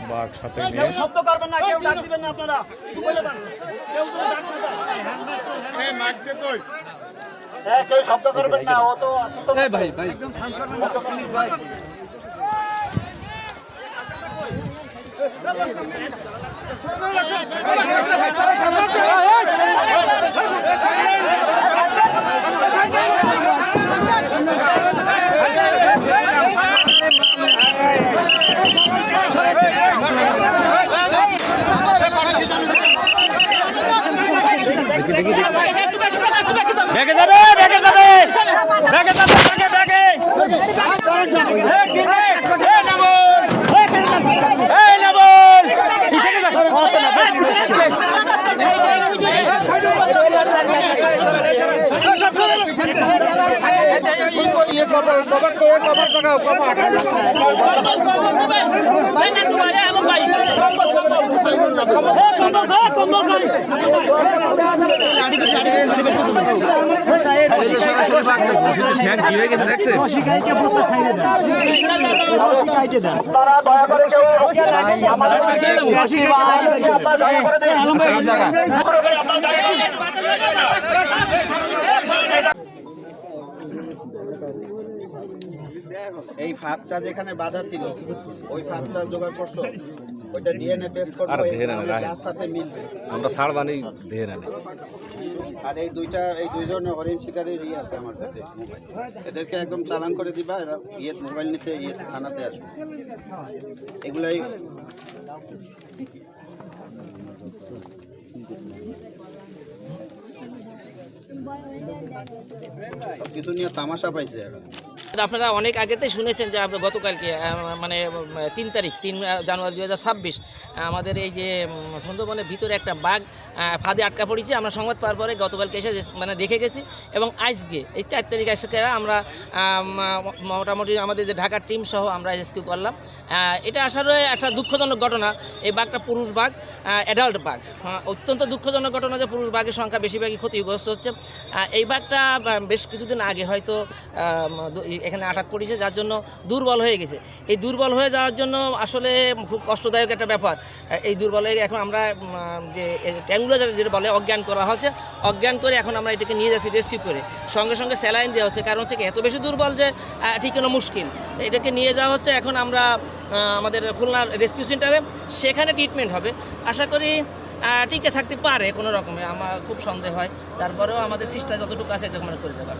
বাঘ সাথে নিয়ে শব্দ করবেন না, কেউ ডাক দিবেন না আপনারা। কেউ শব্দ করবেন না, ও তো ভাই ভাই একদম শান্ত ভাই। ব্যাগে যাবে ব্যাগে যাবে ব্যাগে যাবে ব্যাগে ব্যাগে এই নামল এই নামল কিসেকে যাবে এই ফাঁদটা যেখানে বাঁধা ছিল ওই ফাঁদটা জোগাড় করছো, ওইটা ডিএনএ টেস্ট করবো, তার সাথে মিলবে, আমরা ছাড় বানি দিয়ে নেন। আর এই দুইজন হরিণ শিকারের আছে আমার কাছে মোবাইল, এদেরকে একদম চালান করে দিবা, এরা মোবাইল নিতে থানাতে আসবে। এগুলাই কিছু নিয়ে তামাশা পাইছে এরা। আপনারা অনেক আগেতেই শুনেছেন যে আমরা গতকালকে মানে 3 তারিখ 3 জানুয়ারি 2026 আমাদের এই যে সুন্দরবনের ভিতরে একটা বাঘ ফাঁদে আটকা পড়েছে। আমরা সংবাদ পাওয়ার পরে গতকালকে এসে মানে দেখে গেছি এবং আজকে এই 4 তারিখ আজকে আমরা মোটামুটি আমাদের যে ঢাকার টিম সহ আমরা রেস্কিউ করলাম। এটা আসলে একটা দুঃখজনক ঘটনা। এই বাঘটা পুরুষ বাঘ, অ্যাডাল্ট বাঘ। অত্যন্ত দুঃখজনক ঘটনা যে পুরুষ বাঘের সংখ্যা বেশিরভাগই ক্ষতিগ্রস্ত হচ্ছে। এই বাঘটা বেশ কিছুদিন আগে হয়তো এখানে আটক করেছে, যার জন্য দুর্বল হয়ে গেছে। এই দুর্বল হয়ে যাওয়ার জন্য আসলে খুব কষ্টদায়ক একটা ব্যাপার। এই দুর্বল হয়ে এখন আমরা যে ট্যাঙ্গুলার যেটা বলে অজ্ঞান করা হচ্ছে, অজ্ঞান করে এখন আমরা এটাকে নিয়ে যাচ্ছি রেস্কিউ করে, সঙ্গে সঙ্গে স্যালাইন দেওয়া হচ্ছে। কারণ হচ্ছে কি এত বেশি দুর্বল যে ঠিক হলো মুশকিল। এটাকে নিয়ে যাওয়া হচ্ছে এখন আমরা আমাদের খুলনার রেস্কিউ সেন্টারে, সেখানে ট্রিটমেন্ট হবে। আশা করি টিকে থাকতে পারে কোনো রকমে, আমার খুব সন্দেহ হয়। তারপরেও আমাদের চেষ্টা যতটুকু আছে এটা আমরা করে যাবো।